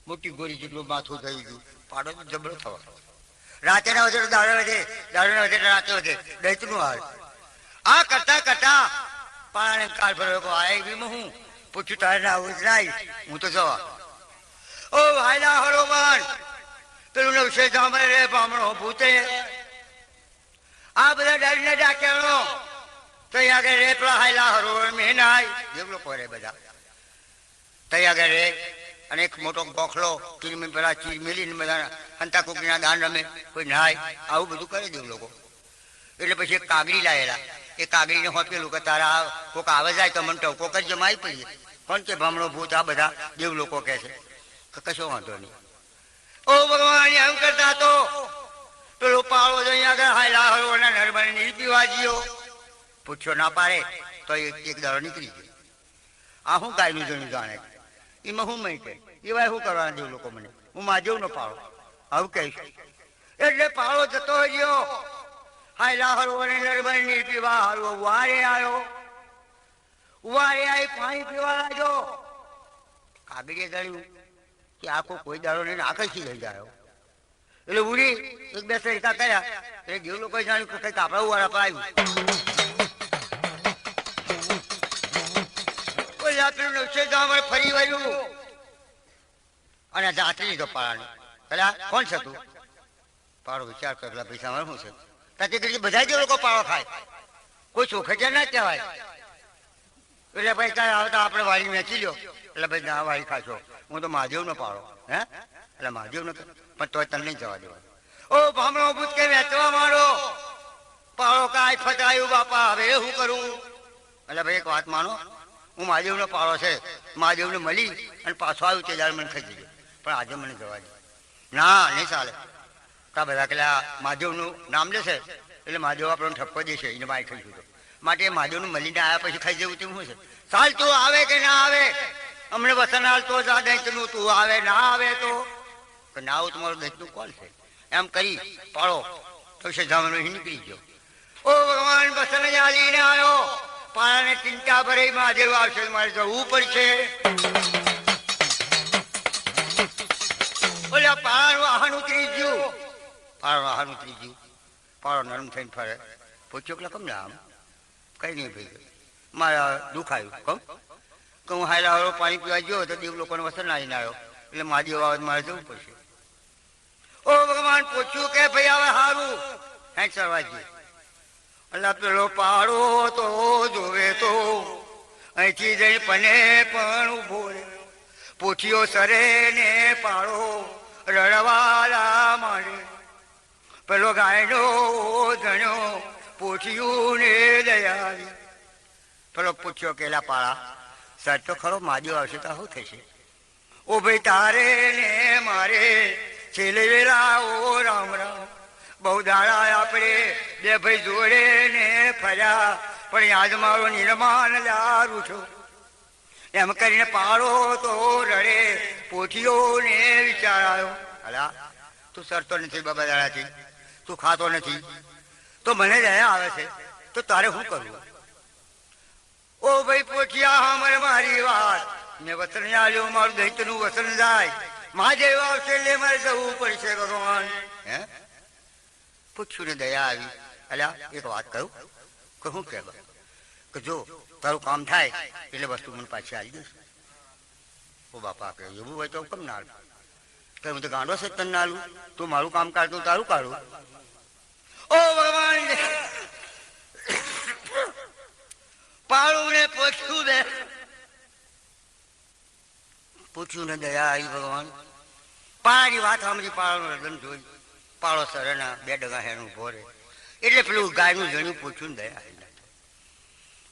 મોટી ગોરી જેટલું માથું થઈ ગયું. પાડો તો જબરો થવા. રાતે ના વધે દાડો વધે, દાડો ના વધે રાતે વધે. દૈતનું હાલ આ કરતા કરતા પાણાને કાલ ફરવા આય બી હું પૂછ્યું તારે ના આવું લાઈ હું તો જવા. ઓ ભાઈલા હરોમાન પેલું નવશે સાંભળે રે બામણો ભૂતે આ બધા ડરીને ડાક્યાનો તઈ આગળ રે પેલા હાયલા હરો મેં નાય જેમ લોકો રે બધા તઈ આગળ રે અને એક મોટો ગોખલો કિરમી પેલા ચીજ મેલીને બધા હંતા કુકીના દાન રમે કોઈ નાય આવું બધું કરે દેવ લોકો. એટલે પછી એક કાગડી લાયેલા એ કાગડીને હોપેલું કે તારા કોક આવે જાય તો મને ટવકો કરી જમાઈ પડીએ. કોણ કે ભમણો ભૂત આ બધા દેવ લોકો કહે છે કે કશો વાંધો નહીં. ઓ ભગવાન એમ કરતા તો પેલો પાળો જ અહીંયા આગળ હાયલા હળવોના નરબને નહીં પીવા ગયો. પૂછ્યો ના પાડે તો એક દાડો નીકળી ગયો. આ હું ગાયનું જણું જાણે એમાં હું મહી કહે એવાય શું કરવાના દેવ લોકો મને હું માજવ નો પાળો આવું કહીશ. એટલે પાળો જતો ગયો હાયલા હળવોને નરબને નહીં પીવા હળવો વારે આવ્યો. વારે આવી પાણી પીવા લાગ્યો. કાગડીએ દળ્યું કે આખો કોઈ દાડો ને આકર્ષી લઈ જાય. એટલે ઉડી એક બે સરિકા કર્યા એટલે દેવ લોકો જાણ્યું કે કઈક આપણા વાળા પર આવ્યું. કોઈ રાત્રે નવસે ફરી વળ્યું અને જાતરી લીધો પાળાને. પેલા કોણ છે તું? પાળો વિચાર કરેલા પૈસા મારે શું છે ત્યાંથી કરી બધા જ લોકો પાળો ખાય કોઈ ચોખેજા ના કહેવાય. એટલે ભાઈ કાંઈ આવતા આપણે વાળી વેચી લો એટલે ભાઈ ના વાળી ખાશો હું તો મહાદેવ નો પાડો હે એટલે મહાદેવ નો પણ તોય તને નહીં જવા દેવા. ઓ ભામણો ભૂત કે વેચવા માંડો પાડો કાંઈ ફટાયું બાપા હવે શું કરું? એટલે ભાઈ એક વાત માનો હું મહાદેવ નો પાડો છે મહાદેવ ને મળી અને પાછો આવ્યું તે દાડ મને ખાઈ દીધું પણ આજે મને જવા દે. ના નહીં ચાલે કા બધા પેલા મહાદેવ નું નામ લેશે એટલે મહાદેવ આપણને ઠપકો દેશે એને મારી ખાઈ દીધો માટે મહાદેવ નું મળીને આવ્યા પછી ખાઈ જવું તેવું શું છે? ચાલ તું આવે કે ના આવે અમને વસનાલ તો જા દૈતનું તું આવે ના આવે તો ના આવું તમારું દૈતનું કોણ છે? એમ કરી પાડો તો જવાનો નીકળી ગયો. ઓ ભગવાન વસન ચાલીને આવ્યો પાણાને ચિંતા ભરે મહાદેવ આવશે મારે જવું પડશે. ઓલા પાણાનું વાહન ઉતરી ગયું. પાણાનું વાહન ઉતરી ગયું. પાડો નરમ થઈને ફરે. પૂછ્યો કે કમ આમ કઈ નહીં ભાઈ મારા દુઃખ આવ્યું કમ કે હું હાયલા હળો પાણી પીવા ગયો તો દેવ લોકોને વસન આવીને આવ્યો એટલે મહાદેવ આવે મારે જવું પડશે. ઓ ભગવાન પૂછ્યું કે ભાઈ હવે સારું હેઠ સરવા ગયું. એટલે પેલો પાડો તો જોવે તો અહીંથી જઈ પને પણ ઉભો રે પૂછ્યો સરે ને પાડો રડવાલા માંડે. પેલો ગાયનો ધણ્યો પૂછ્યું ને દયા. પેલો પૂછ્યો કેલા પાળા સર તો ખરો મહાદેવ આવશે તો શું થશે? ઓ ભાઈ તારે ને મારે છેલ્લે વેલા ઓ રામ રામ બહુ દાડા આપણે બે ભાઈ જોડે ને ફર્યા પણ યાદ મારો નિર્માણ દારૂ છો. એમ કરીને પાડો તો રડે પોઠીઓ ને વિચાર આવ્યો અલા તું સરતો નથી બાબા દાડાથી તું ખાતો નથી તો મને દયા આવે છે તો તારે શું કરવું? ઓ ભાઈ પોઠિયા સાંભળ મારી વાત મેં વસન આવ્યો મારું દૈત્યનું વસન જાય મહાદેવ આવશે એટલે મારે જવું પડશે ભગવાન. હે પૂછ્યું ને દયા આવી. અલ્યા એક વાત કહું કે શું કહેવા કે જો તારું કામ થાય એટલે વસ્તુ મને પાછી આવી દઈશ. ઓ બાપા કે એવું હોય તો કેમ ના આલું કે હું તો ગાંડો છે તને ના આલું તું મારું કામ કાઢતું તારું કાઢું. ઓ ભગવાન પાળું ને પૂછ્યું ને દયા આવી ભગવાન. પાળાની વાત સાંભળી પાળાનું હૃદય જોઈ પાળો સરના બે ડગા હેનું ઉભો રહે એટલે પેલું ગાયનું જણ્યું પૂછ્યું ને દયા આવી.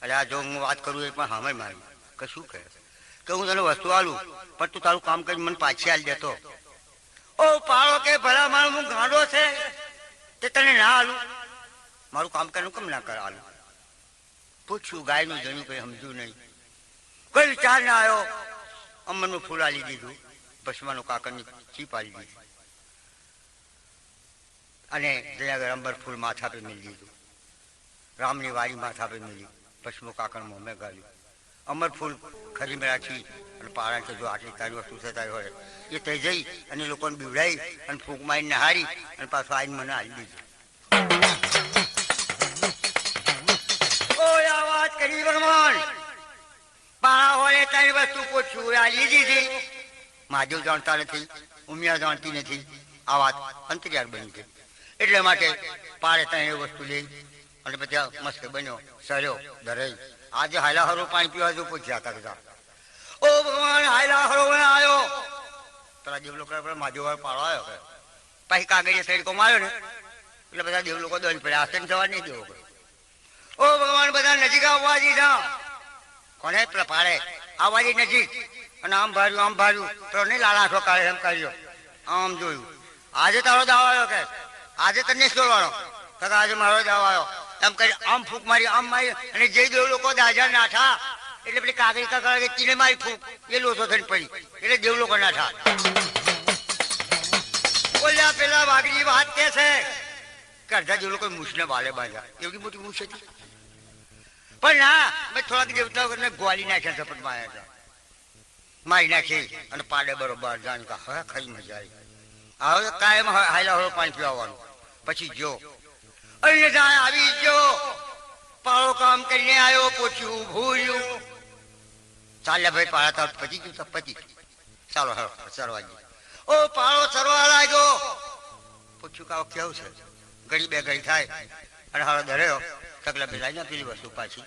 એટલે આ જો હું વાત કરું એ પણ સામે મારી કે શું કહે કે હું તને વસ્તુ આલું પણ તું તારું કામ કરી મને પાછી આલી દેતો. ઓ પાળો કે ભલા મારું હું ગાંડો છે તે તને ના આલું મારું કામ કરીને કેમ ના કર આલું? પૂછ્યું ગાયનું જણ્યું કઈ સમજ્યું નહીં કોઈ વિચાર ના આવ્યો. અમરનું ફૂલ આલી દીધું ભસ્માનું કાકરની ચીપ આલી દીધી અને જયાગર અંબર ફૂલ માથા પે મિલી દીધું. રામની વાડી માથા પે મિલી ભસ્મો કાકણ મોં મેં ગાલ્યું. અમર ફૂલ ખરીને રાખી અને પારણ કે જો આટલી તારી વસ્તુ છે તારી હોય એ થઈ જઈ અને લોકોને બીવડાવી અને ફૂંક મારીને નહારી અને પાછું આવીને મને હાલી દીધી. ઓય આ વાત કરી ભગવાન પાણા હોય તારી વસ્તુ પૂછ્યું હાલી દીધી. મહાદેવ જાણતા નથી, ઉમિયા જાણતી નથી. આ વાત અંતરિયાળ બની છે. એટલે માટે પાડે ત્યાં એ વસ્તુ લઈ અને પછી મસ્ત બન્યો સર્યો ધરાઈ. આજે હાલા હરો પાણી પીવા જો પૂછ્યા હતા બધા. ઓ ભગવાન હાલા હરો આવ્યો પેલા દેવ લોકો મહાદેવ પાડો આવ્યો કે પછી કાગળિયા સૈડકો માર્યો ને એટલે બધા દેવ લોકો દોડી પડ્યા. આસન જવા નહીં દેવો. ઓ ભગવાન બધા નજીક આવવા દીધા. કોને પેલા પાડે આવવા દી નજીક અને આમ ભાર્યું તો નહીં લાલાશો કાઢે એમ કર્યો. આમ જોયું આજે તારો દાવ આવ્યો કે આજે તને છોડવાનો કાકા આજે મારો દાવ આવ્યો એમ કરી આમ ફૂંક મારી આમ મારી અને જે દેવ લોકો દાજા નાઠા એટલે પેલી કાગડી કાકા તીને મારી ફૂંક એ લોસો થઈને પડી એટલે દેવ લોકો નાઠા. બોલ્યા પેલા વાઘરી વાત કે છે કે અડધા દેવ લોકો મૂછને વાલે બાંધ્યા. એવડી મોટી મૂછ હતી પણ ના મેં થોડાક દેવતાઓને ગોળી નાખ્યા ઝપટમાં આવ્યા હતા. મારી નાખી અને પાડે બરોબર જાણ કે હવે ખરી મજા આવી. હવે કાયમ હાયલા હળો પાણી પીવાનું. પછી જો અને જાય આવી ગયો પાળો કામ કરીને આવ્યો પૂછ્યું ભૂલ્યું ચાલ્યા ભાઈ પાળા તાર પતી ગયું તો પતી ચાલો હળો સરવા ગયો. ઓ પાળો સરવા લાગ્યો પૂછ્યું કે કેવું છે ઘડી બે ઘડી થાય અને હારો ધર્યો તકલા પેલા ના પેલી વસ્તુ પાછી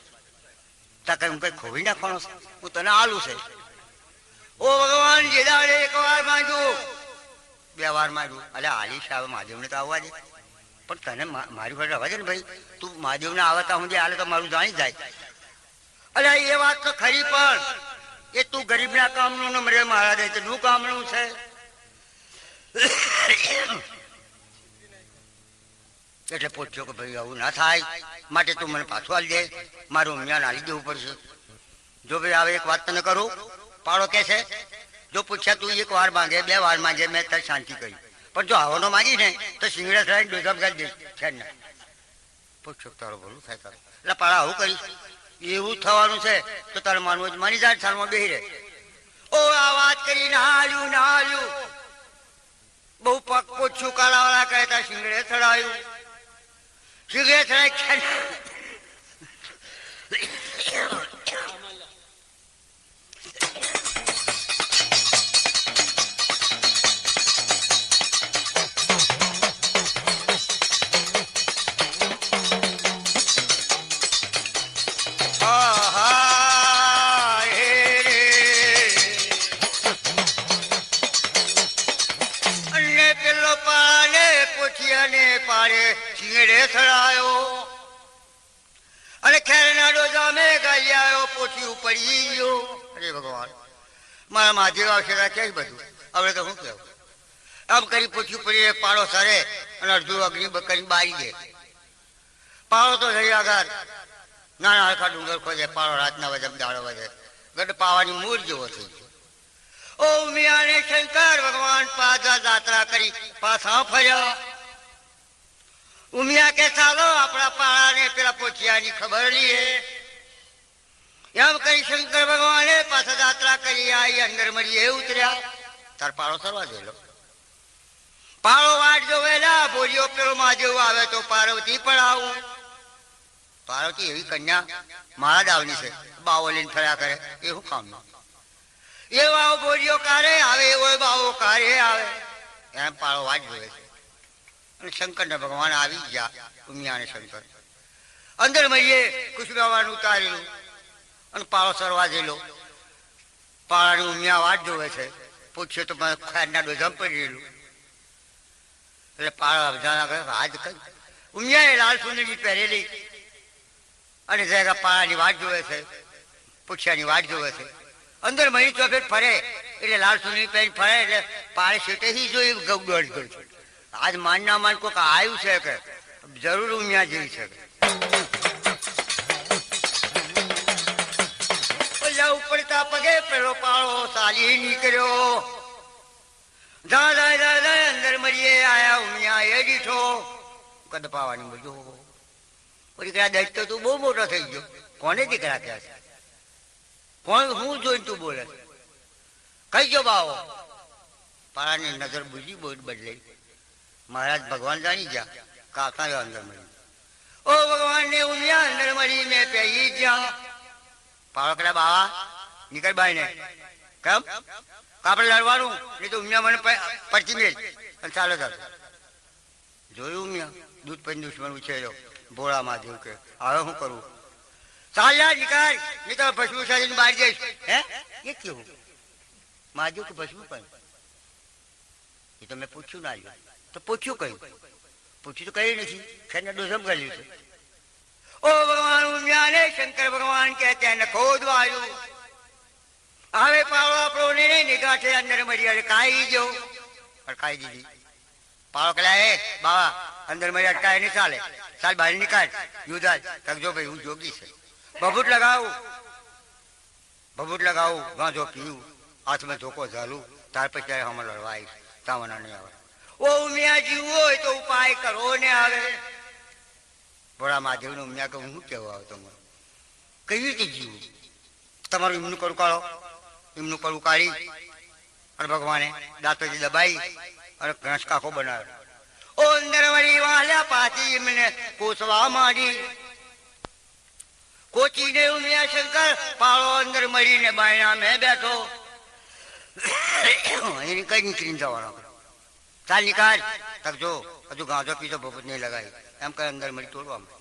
તક હું કઈ ખોવી નાખવાનો છે હું તને આલું છે. ઓ ભગવાન જે દાડે એક વાર માંગ્યું બે વાર માંગ્યું અલે આલી સાહેબ મહાદેવને તો આવવા દે પણ તને મારી ઘરે આવવા દે ને ભાઈ. તું મહાદેવને આવતા હું જે હાલે તો મારું જાણી જાય. અલે એ વાત તો ખરી પણ એ તું ગરીબના કામનું ને મરે મારા દે નું કામનું છે. એટલે પૂછ્યો કે ભાઈ આવું ના થાય માટે તું મને પાછું આલી દે મારું ઉમિયાને આલી દેવું પડશે. જો ભાઈ આવે એક વાત તને કરું પાડો કે છે જો પૂછ્યા તું એક વાર માંગે બે વાર માંગે મેં તારી શાંતિ કરી પણ જો આવવાનો માંગી ને તો સિંગડા થઈને ડોઝમ કરી દઈશ છે ને. પૂછ્યો તારો ભલું થાય તારું એટલે પાડા આવું કરીશ એવું થવાનું છે તો તારે માનવું જ માની જાય સાલમાં બેહી રહે. ઓ આ વાત કરી નાહાલ્યું બહુ પગ પૂછ્યું કાળાવાળા કહેતા સિંગડે ચડાયું સિંગડે ચડાય અને ખેરના ડોઝા મેં ગાલી આવ્યો પોથી પડી ગયો. અરે ભગવાન મારા મહાદેવ આવશે ક્યાંય બધું હવે તો શું કેવું આમ કરી પોથી પડી પાડો સરે અને અડધું અગ્નિ કરી બારી દે. પાડો તો થઈ આગળ નાના હરખા ડુંગર ખોજે પાડો રાતના વજે દાડો વજે ગઢ પાવાની મૂળ જેવો થઈ ગયો. ઓ મિયાને શંકર ભગવાન પાછા યાત્રા કરી પાછા ફર્યા. ઉમિયા કે ચાલો આપણા પાળાને પેલા પોચિયાની ખબર લઈએ એમ કરી શંકર ભગવાને પાછા યાત્રા કરી આવી અંદર મળીએ ઉતર્યા. તાર પાળો સરવા દેલો પાળો વાટ જોવેલા બોલ્યો પેલો મહાદેવ આવે તો પાર્વતી પણ આવું. પાર્વતી એવી કન્યા મારા દાવની છે બાવો લઈને ફર્યા કરે એવું કામ એ વાવ બોલ્યો કારે આવે એવો બાવો કારે આવે એમ પાળો વાટ જોવે છે. અને શંકર ને ભગવાન આવી ગયા. ઉમિયા ને શંકર અંદર મળીએ કુશબાવાનું ઉતારેલું અને પાળો સરવા દેલો. પાળાની ઉમિયા વાટ જોવે છે પૂછ્યો તો ખારના ડોઝમ પડી રહેલું એટલે પાળો હાથ કરી ઉમિયાએ લાલ સુંદરી પહેરેલી અને જગા પાળાની વાટ જોવે છે પૂછ્યાની વાટ જોવે છે. અંદર મહી ચોફેટ ફરે એટલે લાલ સુંદરી પહેરી ફરે એટલે પાળે શેટે હી જોઈ દોડ ગયું છે. આજ માન ના માન કોઈક આવ્યું છે કે જરૂર ઉમિયા જેવી છે. ઉપડતા પગે પેલો પાળો ચાલી નીકળ્યો. અંદર મળીએ આયા ઉમિયા એ દીઠો કદ પાવાની બધું દીકરા દસ તો તું બહુ મોટો થઈ ગયો કોને દીકરા કહે છે કોણ હું જોઈને તું બોલે? કઈ જો બાવો? પારાની નજર બુજી બદલે. મહારાજ ભગવાન જાણી ગયા, કાકા અંદર મળી. ઓ ભગવાન ને ઉમિયા અંદર મળી મેં પેઈ જ્યાં. પાવકડા બાવા નીકળ બાઈ ને કેમ આપણે લડવાનું નહીં તો ઉમિયા મને પરચી મેળ અને ચાલો ચાલો. જોયું ઉમિયા દૂધ પછી દુશ્મન ઉછેર્યો. ભોળા મહાદેવ કે હવે શું કરવું? ચાલ યાર નીકળ નહીં તો ભસ્મ સાજીને બહાર જઈશ. હે એ કેવું મહાદેવ કે ભસ્મ પણ એ તો મેં પૂછ્યું ના આવ્યું તો પૂછ્યું કયું? પૂછ્યું તો કઈ નથી. શેને ડોસમ કર્યું છે? ઓ ભગવાન ઉમિયા ને શંકર ભગવાન કે તેને ખોદવાયું. હવે પાવડો આપણો ને નિગાહ છે અંદર મરી અટકાઈ ગયો. અટકાઈ દીધી. પાવડો કલા એ બાવા અંદર મરી અટકાય નહીં ચાલે. ચાલ બહાર નીકાળ યુદ્ધાજ તકજો ભાઈ હું જોગી છે. ભભૂત લગાવું ગાંજો પીવું હાથમાં ધોકો ઝાલું ત્યાર પછી ત્યારે હમણાં લડવા આવીશ. તાવના નહીં આવે. ઓ ઉમિયા જીવું હોય તો ઉપાય કરો ને આવે. ભોળા મહાદેવને ઉમિયા કે હું કેવું આવે તમારું? કઈ રીતે જીવું? તમારું એમનું કરું કાઢો. એમનું કરું કાઢી અને ભગવાને દાંતોથી દબાઈ અને ઘણસ કાકો બનાવ્યો. ઓ અંદર વળી વાલ્યા પાછી એમને કોસવા માંડી. કોચીને ઉમિયા શંકર પાળો અંદર મળીને બાયણા મેં બેઠો. એની કઈ નીકળીને જવાનો. ચાલ નીકાળ તકજો હજુ ગાંજો પીધો ભૂપત નહીં લગાવી એમ કઈ અંદર મળી તોડવામાં.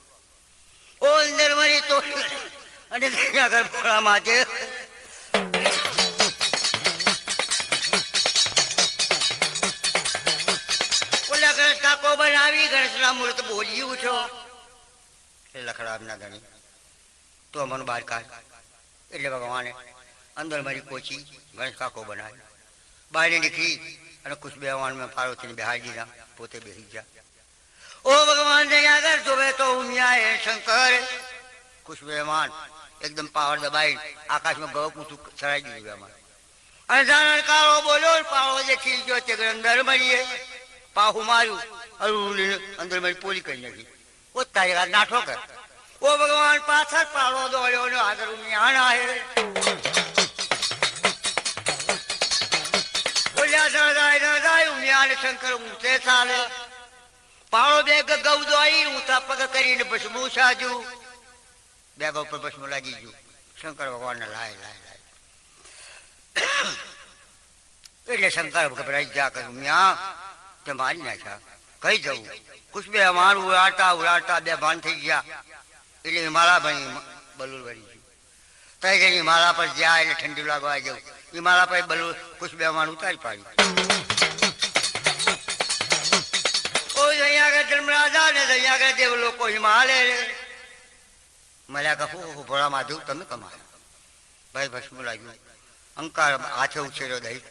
ઓ અંદર મળી તો અને આગળ ભોળા મહાદેવ ઓલા ગણેશ કાકો બનાવી ગણેશના મૂર્ત બોલ્યું છો એ લખડાના ગણી તો અમારું બહાર કાઢ. એટલે ભગવાને અંદર મારી કોચી ગણેશ કાકો બનાવી. બહાર નીકળી અને કુછ બેવાન મેં પાર્વતીને બેહાડી દીધા. પોતે બેસી ગયા. ઓ ભગવાન આગળ જોવે તો ઉમિયા એ શંકર કુછ બેવાન એકદમ પાવર દબાઈ આકાશમાં ગવ કૂતું ચડાઈ દીધું બેમાન. અને જાણ કાળો બોલ્યો પાવડો જે ખીલ ગયો તે અંદર મળીએ પાહું માર્યું અરુલીને અંદર મારી પોલી કરી નાખી. ઓ તારી વાત નાઠો કર. ઓ ભગવાન પાછળ પાવડો દોડ્યો ને આગળ ઉમિયા ના હે. શંકર ઊંચે ચાલે. પાળો બે ગૌ દોઈ ઊંચા પગ કરીને ભસ્મું સાજ્યું. બે ગૌ પર ભસ્મ લાગી ગયું. શંકર ભગવાન ને લાય લાય લાય. એટલે શંકર ગભરાઈ જા કર ઉમિયા તે મારી નાખ્યા. કઈ જવું? કુછ બે મારું ઉડાડતા બે ભાન થઈ ગયા. એટલે હિમાલા બની બલુલ વળી ગયું. તઈ જઈને હિમાલા પર જ્યાં એટલે ઠંડી લાગવા જવું. હિમાલા પર બલુલ કુછ બે માણ ઉતારી પાડ્યું. ધર્મરાજા ને આગળ દેવ લોકો હિમાલય મળ્યા. કહું ભોળા મહાદેવ તમે કમાયા. ભાઈ ભસ્મ લાગ્યું. અંકાર હાથે ઉછેર્યો દહીં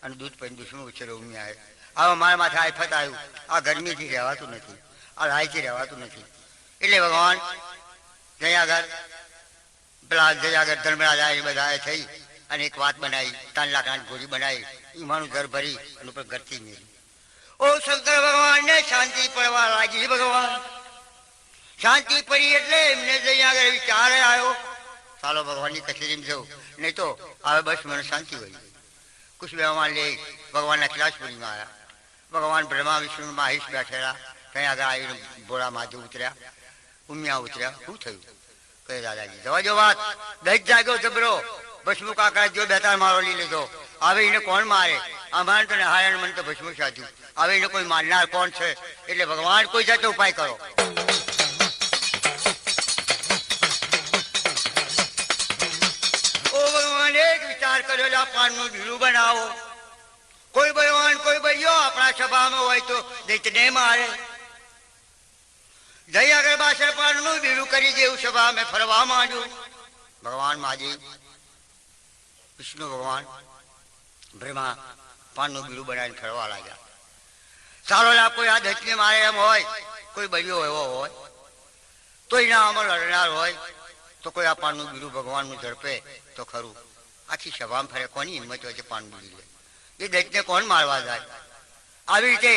અને દૂધ પછી દુશ્મન ઉછેર્યો ઉમિયા. હવે મારા માથે આફત આવ્યું. આ ગરમીથી રહેવાતું નથી, આ લાઈથી રહેવાતું નથી. એટલે ભગવાન જયાગર પેલા જયાગર ધર્મરાજા એ બધા થઈ અને એક વાત બનાવી. 3 લાકડાની ગોળી બનાવી ઈમાનું ઘર ભરી અને ઉપર ઘરથી મેળી. ઓ શંકર ભગવાન ને શાંતિ પડવા લાગી. ભગવાન શાંતિ પડી એટલે એમને જઈ આગળ વિચાર આવ્યો ચાલો ભગવાનની કચેરીમાં જવું નહીં તો હવે બસ મને શાંતિ હોય. કુછ ભગવાન લે ભગવાનના કિલાસપુરીમાં આવ્યા. ભગવાન બ્રહ્મા વિષ્ણુ મહેશ બેઠેલા. ત્યાં આગળ આવીને ભોળા મહાદેવ ઉતર્યા. ઉમિયા ઉતર્યા. શું થયું? કહે દાદાજી જવા જો વાત. દસ જાગ્યો જબરો ભસ્મુ કાકા જો 2-3 મારો લઈ લીધો. હવે એને કોણ મારે? અમારે તો હારણ મને તો ભસ્મુ સાધ્યું. હવે એને કોઈ મારનાર કોણ છે? એટલે ભગવાન કોઈ જાતે ઉપાય કરો. ઓ ભગવાન એક વિચાર કર્યો પાનનું બીડું બનાવો. કોઈ ભગવાન કોઈ ભાઈઓ આપણા સભામાં હોય તો દૈત્યને મારે. જઈ આગળ બાસર પાનનું બીડું કરી દેવું. સભા મેં ફરવા માંડ્યું. ભગવાન મહાદેવ વિષ્ણુ ભગવાન બ્રહ્મા પાનનું બીડું બનાવીને ફરવા લાગ્યા. સારો લાભ કોઈ આ દૈત્યને મારે એમ હોય, કોઈ બળ્યો એવો હોય તો એના અમર લડનાર હોય તો કોઈ આ પાનનું બીડું ભગવાનનું ઝડપે તો ખરું. આખી સભામાં ફરે કોની હિંમત હોય છે પાનનું બીડું લે? એ દૈત્યને કોણ મારવા જાય? આવી રીતે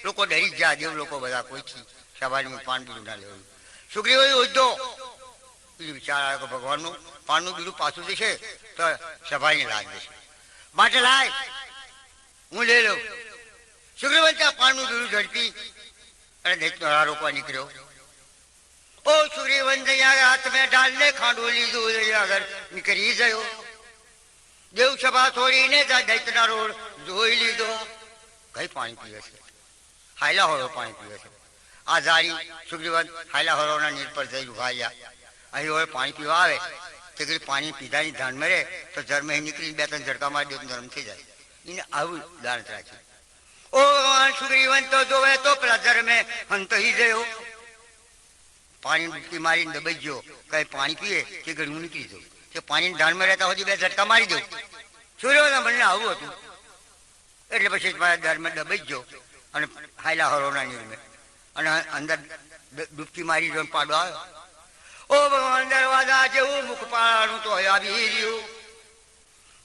લોકો ડરી ગયા. દેવ લોકો બધા કોઈથી સભાની પાન બીડું ના લેવું. સુગ્રીવ ઉદ્ધો બીજું વિચાર આવ્યો કે ભગવાનનું પાણનું બીડું પાછું જશે તો સભાની લાજ જશે. માટે લાય હું લઈ લઉં. સુગ્રીવન ત્યાં પાણનું બીડું ઝડપી અને દૈત્યનો રાહ રોકવા નીકળ્યો. ओ सूर्यवंश हाथ में डालने खांडोली अगर निकली गयो. देव सभा छोड़ी ने दैतना रोड જોઈ લીધો. કઈ પાણી પીવે છે? હાયલા હોરો પાણી પીવે છે. આ ઝારી સુગ્રીવન હાયલા હોરોના નીર પર જઈ ઉભા રહ્યા. અહીં હવે પાણી પીવા આવે તે કઈ પાણી પીધાની ધાન મરે તો જરમે નીકળી બે ત્રણ ઝડકા મારી દે નરમ થઈ જાય. એને આવું દાંત રાખ્યું. ઓ ભગવાન સુગ્રીવન તો જોવે તો પેલા જરમે હંતહી ગયો. પાણી ડૂબકી મારીને દબાઈ ગયો. કઈ પાણી પીએ કે ઘડું નીકળી જવું. તે પાણી ધાનમાં રહેતા સુધી બે ઝટકા મારી દઉં. સૂર્યના મને આવું હતું એટલે પછી મારા ધારમાં દબાઈ ગયો અને હાયલા હરોના નીરમે અને અંદર ડૂબકી મારી જો પાડો આવ્યો. ઓ ભગવાન દરવાજા જેવું મુખ પાળાનું તો આવી રહ્યું.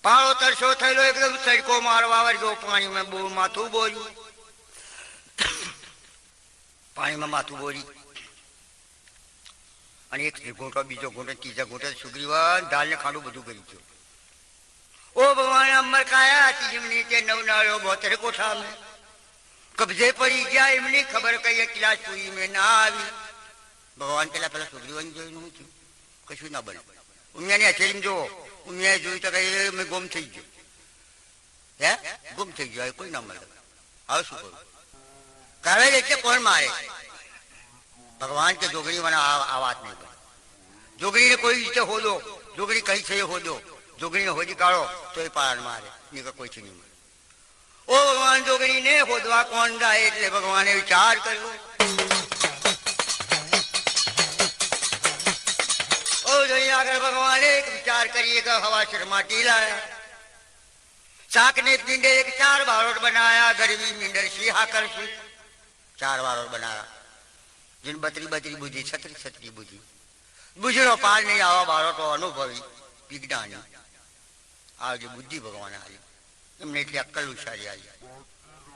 પાળો તરસો થયેલો એકદમ સડકો મારવા વર્ગ્યો. પાણીમાં બહુ માથું બોલ્યું. પાણીમાં માથું બોલી અને એક ઘૂંટો બીજો ઘૂંટો ત્રીજા ઘૂંટો સુગ્રીવન ઢાલને ખાડું બધું કરી ગયું. ओ भगवान अमर काया इमनी के नवनाड़ो बोतरे कोठा में कब्जे पड़ी गया. इमनी खबर कही क्लास पूरी में ना આવી. ભગવાન પેલા સુગ્રીવન જોયું નથી કશું ના બને. ઉમિયાની હથેળી જો ઉમિયા જોયું તો કઈ મેં ગુમ થઈ ગયો. હે ગુમ થઈ ગયો કોઈ ના મળે. હવે શું કરું? કરે એટલે કોણ મારે? ભગવાન કે જોગણી મને આ વાત નહીં બને. જોગણીને કોઈ રીતે હોદો. જોગણી કઈ છે હોદો. જોગણીને હોદી કાઢો તો એ પારણ મારે નહીં કોઈ છે નહીં મારે. ઓ ભગવાન જોગણીને હોદવા કોણ જાય? એટલે ભગવાને વિચાર કર્યો. ઓ જોઈ આગળ ભગવાને એક વિચાર કરીએ કે હવા શરમાટી લાયા. શાક ને પીંડે એક 4 બારોટ બનાયા. ગરમી મીંડર સિંહા કરશું 4 બારોટ બનાયા. જીન બત્રી બત્રી બુદ્ધિ છત્રી છત્રી બુદ્ધિ બુજરો પાર નહીં આવા બારોટો અનુભવી વિજ્ઞાની આ જે બુદ્ધિ ભગવાન આવી એમને એટલી અક્કલ ઉછારી આવી.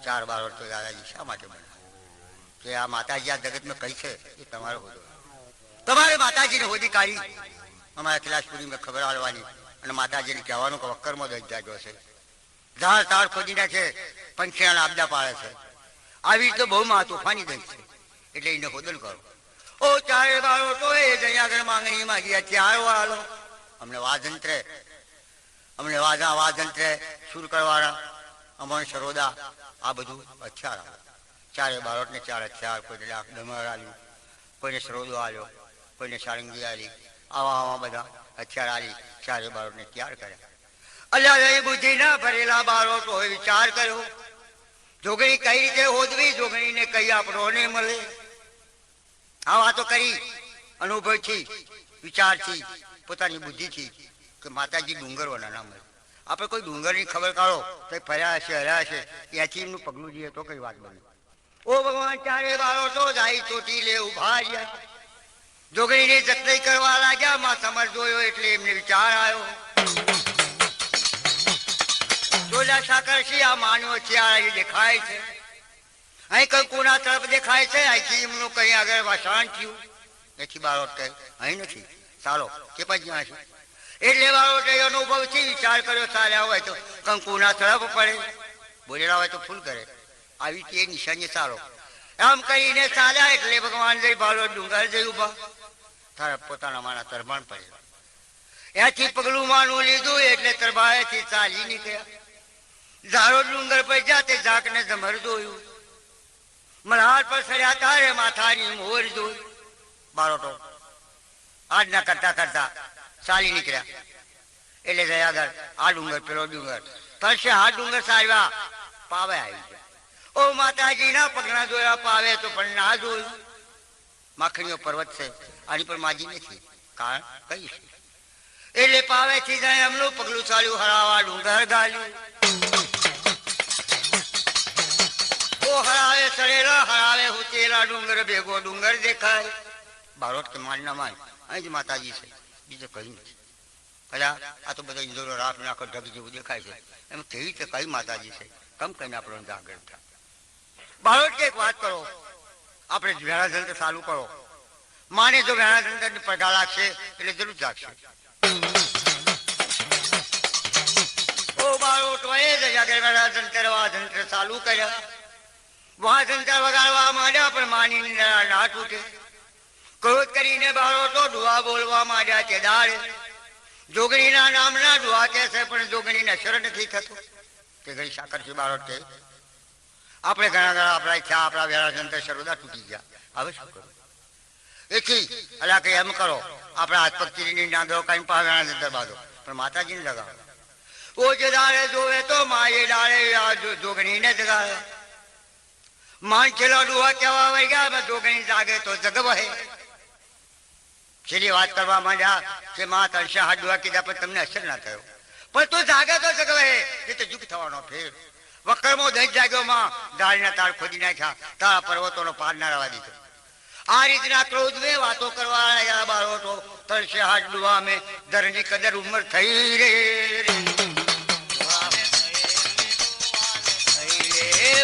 4 બારોટ તો દાદાજી શા માટે બનાવે? કે આ માતાજી આ જગતમાં કઈ છે એ તમારે હોદો. તમારે માતાજીને હોદી કાઢી અમારા કૈલાસપુરીમાં ખબર આવવાની અને માતાજીને કહેવાનું કે વક્કરમાં દઈ જાગ્યો છે. ઝાડ તાળ ખોદી નાખે પંખીના આપદા પાડે છે. આવી રીતે બહુ માં તોફાની દઈ છે એટલે એને હોદન કરો. ઓ 4 બારોટો એ જઈ આગળ માંગણી માંગી 4 વાળો અમને વાજંત્રે અમને વાજંત્રે સુર કરવાના અમણ સરોદા આ બધું હથિયાર આવે. 4 બારોટને 4 હથિયાર. કોઈને ડમર આલ્યું, કોઈને સરોદો આલ્યો, કોઈને સારંગી આલી. આવા બધા હથિયાર આલી 4 બારોટને તૈયાર કર્યા. અલ્યા બુદ્ધિ ના ભરેલા બારોટો વિચાર કર્યો જોગણી કઈ રીતે હોદવી. જોગણીને કઈ આપણોને મળે. આ વાતો કરી અનુભવથી વિચારથી પોતાની બુદ્ધિથી કે માતાજી ડુંગર વાળા ના મળે. આપણે કોઈ ડુંગરની ખબર કાઢો તો ફર્યા હશે હર્યા હશે ત્યાંથી એમનું પગલું જઈએ તો કઈ વાત બને. ઓ ભગવાન 4 બારોટો જાય ચોટી લે ઉભા રહ્યા. જોગણીને જતઈ કરવા લાગ્યા. માં સમર જોયો એટલે એમને વિચાર આવ્યો. જોલા સાકર છે આ માનવો છે દેખાય છે. અહીં કંકુના તરફ દેખાય છે. અહીંથી એમનું કઈ આગળ વાસણ થયું એથી બારોટ કહે અહીં નથી ચાલો કે પછી છે. એટલે બારોટે અનુભવથી વિચાર કર્યો ચાલ્યા હોય તો કંકુના તરફ પડે, બોલેલા હોય તો ફૂલ કરે. આવી તે નિશાની ચાલો એમ કરીને ચાલ્યા. એટલે ભગવાન જઈ બારોટ ડુંગર જઈ ઉભા. તારા પોતાના માના તરબાણ પડેલા. એથી પગલું માનું લીધું એટલે તરબાએથી ચાલી નીકળ્યા. ઝાડો ડુંગર પર જાતે ઝાકને જમર જોયું. મલ્હાર પર સર્યા તારે માથાની મોર જોઈ. બારોટો આજના કરતા કરતા ચાલી નીકળ્યા. એટલે ગયા આગળ આ ડુંગર પેલો ડુંગર પછી આ ડુંગર સારવા પાવે આવી ગયા. ઓ માતાજી ના પગના જોયા પાવે તો પણ ના જોયું. માખણીઓ પર્વત છે આની પર માજી નથી કારણ કઈ છે. એટલે પાવે થી જાય એમનું પગલું ચાલ્યું હરાવા ડુંગર ગાલ્યું. હરાવે સરેલા હરાવે ઉચેલા ડુંગર ભેગો ડુંગર દેખાય. બારોટ કે માન ના માન અહીં જ માતાજી છે બીજું કઈ નથી. અલ્યા આ તો બધા ઇન્દોરો રાખ નાખો ઢગ જેવું દેખાય છે એમ કેવી રીતે કઈ માતાજી છે કમ કઈને આપણો જાગૃત થાય. બારોટ કે એક વાત કરો આપણે વેળાજંત્ર ચાલુ કરો. માને જો વેળાજંત્ર ની પગા લાગશે એટલે જરૂર જાગશે. बारो टोए जाके मेरा जंतर चालू कर वहां जंतर वगाड़वा માંડ્યા પણ માની ના તૂટે ક્રોધ કરીને બારો તો દુઆ બોલવા માંડ્યા તે દાડે જોગણીના નામના દુઆ કે છે પણ જોગણીને શરણ નથી થતો તે ગઈ સાકરસી બારો કે આપણે ઘણા આપણા ઈચ્છા આપણા વેળા જંતર શરૂદા તૂટી ગયા હવે શું કરું એથી અલા કે એમ કરો આપણા હાથ પગ ચીરીની નાગરો કાઈ પા વેળા જંતર બાંધો પણ માતાજીને લગાવો ઓ જે દાડે જોવે તો માં એ દાડે જોગણીને જગાડે માન છેલ્લો દુઆ કહેવા વઈ ગયા જોગણી જાગે તો જગ વહે છેલ્લી વાત કરવા માંડ્યા કે માં તરશે હાથ દુઆ કીધા પણ તમને અસર ના થયો પણ તું જાગે તો જગ વહે એ તો જુગ થવાનો ફેર વકરમો દઈ જાગ્યો માં દાળના તાળ ખોદી નાખ્યા તારા પર્વતોનો પાર ના રવા દીધો આ રીતના ક્રોધ મેં વાતો કરવા આવ્યા બારો તો તરશે હાથ દુઆ મેં દરની કદર ઉંમર થઈ રે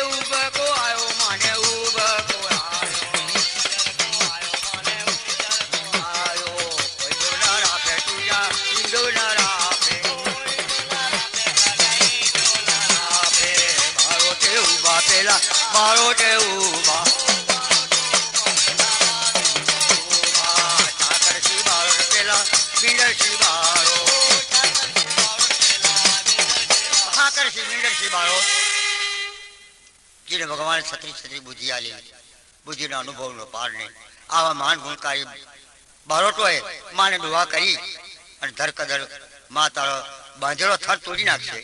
ઉબકો આવ્યો માને ઉબકો આવ્યો કોઈ ના રાખે તુજા ઇન્દો ના રાખે બારો તે ઉભા પેલા બારો તે ઉભા સાકરસી બારો પેલા બિંદરસી બારો સાકરસી બિંદરસી બારો જેને ભગવાન છત્રી છત્રી બુદ્ધિ આલી બુદ્ધિનો અનુભવનો પાર નહીં આવા મહાન ગુણકારી બારોટોએ માને દુઆ કરી અને ધરકદર માં તારો બાંધેલો થર તોડી નાખશે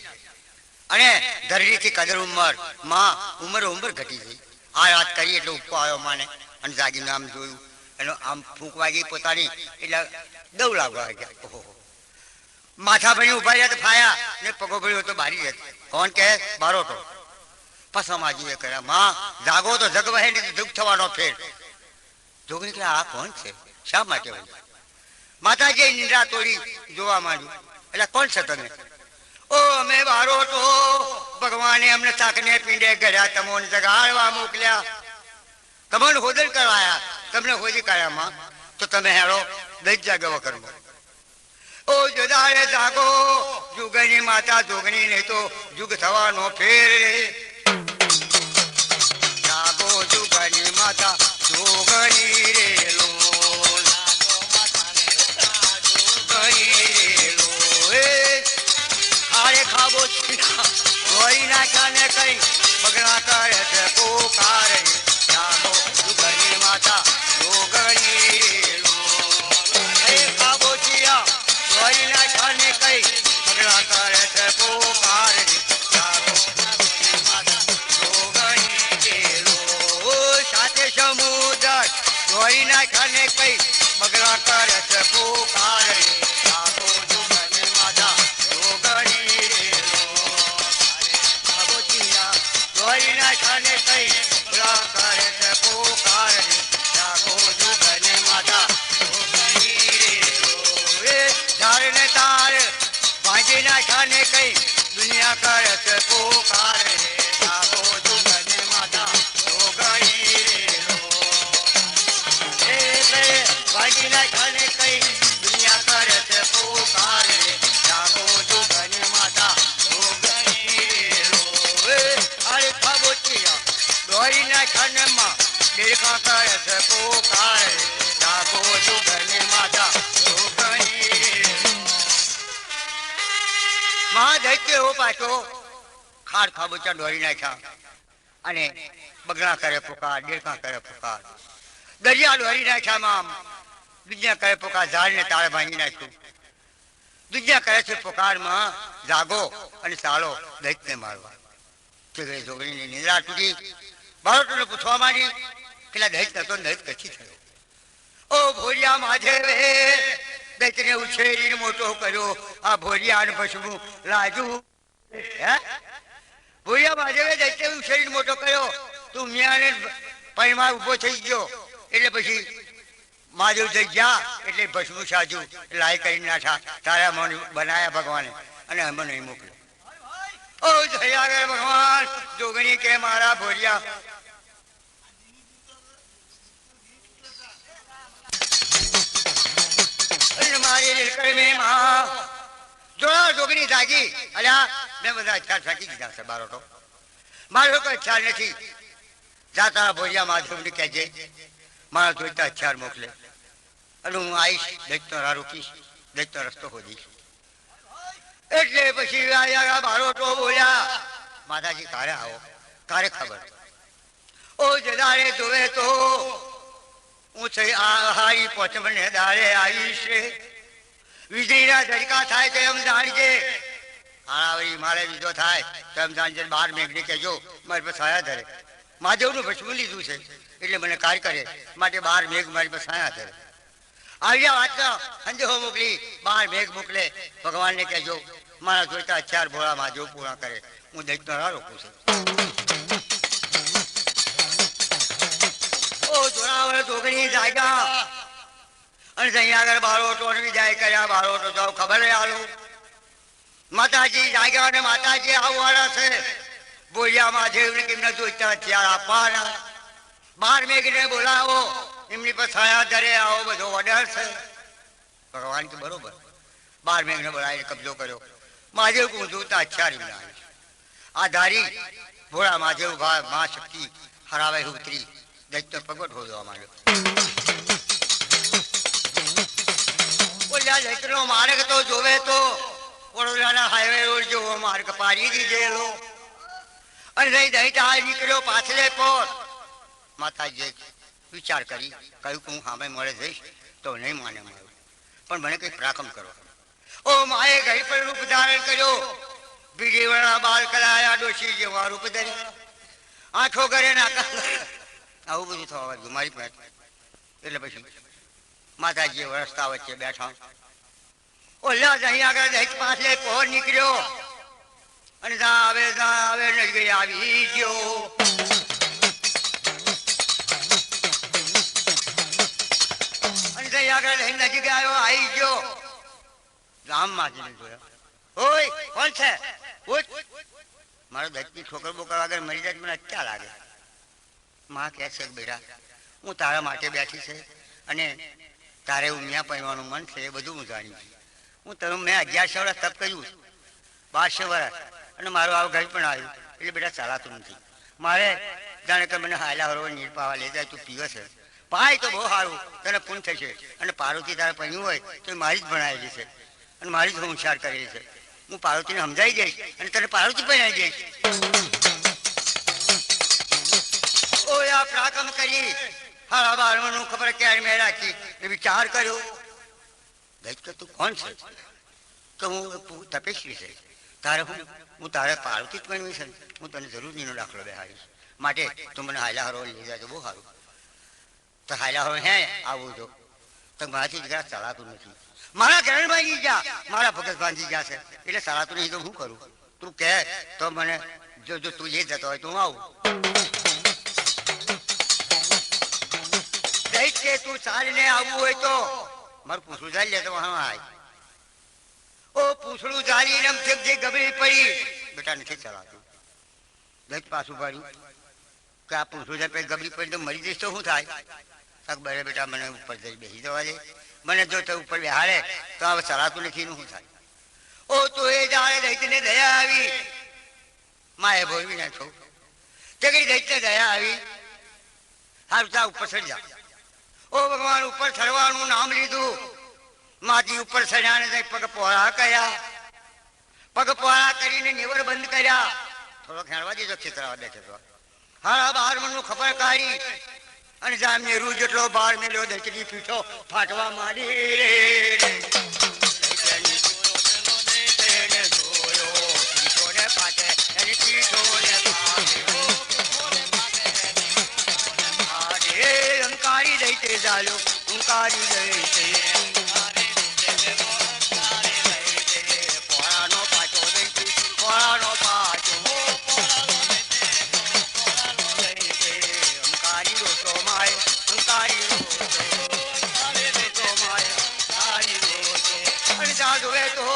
અને ધરણીથી કદર ઉંમર માં ઉંમર ઘટી ગઈ આ વાત કરી એટલે ઉપકો આવ્યો માને અને જાગીને આમ જોયું એનો આમ ફૂંક વાગી પોતાની એટલે દવ લાગવા ગયા ઓહો માથા ભણી ઉભા રહ્યા તો ફાયા ને પગો ભર્યો તો બારી જતી કોણ કહે બારોટો પસમાજીએ કર્યા માં જાગો તો જગ વહે ને દુઃખ થવાનો ફેર જોગણી કે આ કોણ છે શા માટે માતાજી નિંદ્રા તોડી જોવા માંડ્યું એટલે કોણ છે તમે ઓ અમે બારો તો ભગવાને અમને ચાકને પીંડે કર્યા તમોને જગાડવા મોકલ્યા તમને હોદન કરવાયા તમને હોદી કાઢ્યા માં તો તમે હેરો દઈ જાગો વકરમાં ઓ જદાડે જાગો જુગની માતા જોગણી ને તો જુગ થવાનો ફેર જાગો જુગની માતા જોગણી રે લો આરે ખાબો રોઈ નાખ્યા ને કઈ બગડા કરે છે પોકારે જાગો જુગની માતા જોગણી રે લો ખાબો ચિયા રોઈ નાખ્યા ને કઈ બગડા કરે છે પોકારે જાગો જુગની માતા જોગણી રે લો સાથે સમુદર રોઈ નાખ્યા ને કઈ બગડા કરે છે પોકારે જાગો જુગની માતા જોગણી રે લો ખાબો ચિયા રોઈ નાખ્યા ને કઈ બગડા કરે છે પોકારે જાગો જુગની માતા ધારને તાર ભાંજી નાખ્યા ને કઈ દુનિયા કરે છે પોકારે જાગો જુગની માતા જોગણી રે લો ભાંજી નાખ્યા ને કઈ દુનિયા કરે છે પોકારે જાગો જુગની માતા જોગણી રે લો અરે ખાબોચિયા દોરી નાખ્યા ને માં દેખા કરે છે પોકારે જાગો જુગની માતા દૈત્ય હો પાછો ખાડ ખાબોચા દોરી નાખ્યા અને બગડા કરે પુકાર દેખા કરે પુકાર દરિયા દોરી નાખ્યા માં દુનિયા કરે પુકાર ઝાડને તાળે ભાંગી નાખ્યું દુનિયા કરે છે પુકારમાં જાગો અને ચાલો દૈત્યને મારવા તે જોગણીની નિંદ્રા તૂટી બાળકોને પૂછવા માંડી પેલા દૈત્ય તો દૈત્ય કચ્છી થયો ઓ ભોરિયા માધેવે દૈત્યને ઉછેરીને મોટો કર્યો આ ભોરિયાને ભસ્મું લાજુ ભોરિયા મહાદેવે દૈત્ય ઉછેરીને મોટો કર્યો તું મિયાને પૈમાં ઉભો થઈ ગયો એટલે પછી મહાદેવ જઈ ગયા એટલે ભસ્મું સાજુ લાય કરી નાઠા તારા મન બનાયા ભગવાને અને અમને નહીં મોકલ્યો ઓ જયા ભગવાન જોગણી કે મારા ભોરિયા મારી જોડા ડોગરી જાગી અલ્યા મેં બધા ખ્યાલ ફેંકી દીધા છે બારોટો મારો કોઈ ખ્યાલ નથી જાતા ભોરિયા માધવને કહેજે મારા જોઈતા ખ્યાલ મોકલે અને હું આવીશ દૈત્યનો રાહ રોકીશ દૈત્યનો રસ્તો ખોદીશ એટલે પછી બારોટો બોલ્યા માતાજી તારે આવો તારે ખબર ઓ જદારે જોવે તો હું છે આ હારી પોચમને દારે આવીશ વીજળીના ધડકા થાય તો એમ જાણજે હારાવરી મારે બીજો થાય તો એમ જાણજે બાર મેઘને કહેજો મારી પાસે છાયા ધરે મહાદેવનું ભસ્મ લીધું છે એટલે મને કાર્ય કરે માટે બાર મેઘ મારી પાસે છાયા ધરે આવ્યા વાતનો સંદેહો મોકલી બાર મેઘ મોકલે ભગવાનને કહેજો મારા જોઈતા 4 ભોળા મહાદેવ પૂરા કરે હું દૈત્યનો રાહ રોકું છું ઓ જોરાવર જોગણી જાગ્યા અને અહીંયા આગળ બારોટો વિદાય કર્યા બારોટો જાવ ખબર આલું માતાજી જાગ્યા અને માતાજી આવવાના છે બોલ્યા મહાદેવને કેમને જોઈતા 4 આપવાના બાર મેઘને બોલાવો એમની પર છાયા ધરે આવો બધો ઓર્ડર છે ભગવાન કે બરોબર બાર મેઘને બોલાવી કબજો કર્યો મહાદેવ કો જોતા 4 આ ધારી ભોળા મહાદેવ મા શક્તિ હરાવે ઉતરી દૈત્ય પ્રગટ હોવા માંડ્યો બોલ્યા દૈત્યનો માર્ગ તો જોવે તો વડોદરાના હાઈવે રોડ જેવો માર્ગ પાડી દીધેલો અને નહીં દૈત્ય નીકળ્યો પાછલે પર માતાજીએ વિચાર કરી કહ્યું કે હું સામે મળે જઈશ તો નહીં માને મળ્યું પણ મને કંઈક પ્રાકમ કરો ઓ માએ ઘડી પર રૂપ ધારણ કર્યો બીજીવાળા બાલ કરાયા ડોશી જેવા રૂપ ધરી આંખો કરે નાકા આવું બધું થવા વાગ્યું મારી પાસે એટલે પછી માતાજી રસ્તા વચ્ચે બેઠા ઓલા અહીં આગળ દહેજ પાસે પહોર નીકળ્યો અને આવે નજરે આવી ગયો અને અહીં આગળ નજીક આવ્યો આવી ગયો રામ માજીને જોયા ઓય કોણ છે મારો દૈત્યની છોકર બોકર વગર મરી જાય મને અત્યાર લાગે માં કહે છે બેટા હું તારા માટે બેઠી છે અને તારે ઉમિયા પહેરવાનું મન છે એ બધું હું જાણ્યું હું તને મેં 1100 વર્ષ તપ કર્યું 1200 વર્ષ અને મારું આવું ઘર પણ આવ્યું એટલે બેટા ચાલાતું નથી મારે જાણે કે મને હાયલા હરોવર નીર પાવા લઈ જાય તું પીવે છે પાય તો બહુ સારું તને પૂન થશે અને પાર્વતી તારે પહેર્યું હોય તો મારી જ ભણાવેલી છે અને મારી જ હોશિયાર કરેલી છે હું પાર્વતીને સમજાઈ જઈશ અને તને પાર્વતી પહેરાવી જઈશ ઓ આ પ્રાકમ કરી હારા બારવાનું ખબર ક્યારે મેં રાખી એ વિચાર કર્યો દૈત્ય તું કોણ છે તો હું તપેશ્વરી છે તારે હું તારે પાર્વતી જ બનવી છે હું તને જરૂર એનો દાખલો બેહાડીશ માટે તું મને હાયલા હરો લઈ જાય તો બહુ સારું તો હાયલા હરો હે આવું જો તો મારાથી જરા ચલાતું નથી મારા ઘર ભાંગી ગયા મારા ભગત ભાંગી ગયા છે એટલે ચલાતું નહીં તો હું કરું તું કહે તો મને જો તું લઈ જતો હોય તો હું આવું દૈત્ય તું ચાલીને આવવું હોય તો મારું પૂછડું ચાલી લે તો હા આય ઓ પૂછડું ચાલી એમ જે ગબડી પડી બેટા નથી ચલાતું દૈત્ય પાછું પાડ્યું કે આ પૂછડું જાય ગબડી પડી તો મરી જઈશ તો શું થાય બરે બેટા મને ઉપર જઈ બેસી જવા દે મને જો તો ઉપર બેહાડે તો હવે ચલાતું નથી નું શું થાય ઓ તો એ જાણે દૈત્યને દયા આવી માએ ભોળવી નાખો તે કઈ દૈત્ય દયા આવી હારું જા ઉપર ચડી જા ઓ ભગવાન ઉપર ચડવાનું નામ લીધું માથી ઉપર ચડ્યા ને પગ પહોળા કર્યા પગ પહોળા કરીને નિવર બંધ કર્યા થોડો ખેડવા દીધો છેતરાવા દે છે હારા બહાર મનનું ખબર કાઢી અને જામને રૂ જેટલો બહાર મેલ્યો દૈત્યની પીઠો ફાટવા માંડી અંકારી દૈત્ય ચાલ્યો અંકારી દૈત્ય પોળાનો પાછો દૈત્ય પોળાનો પાછો અંકારી રોટો માય અંકારી રોટો માય અંકારી રોટો અને જાદવે તો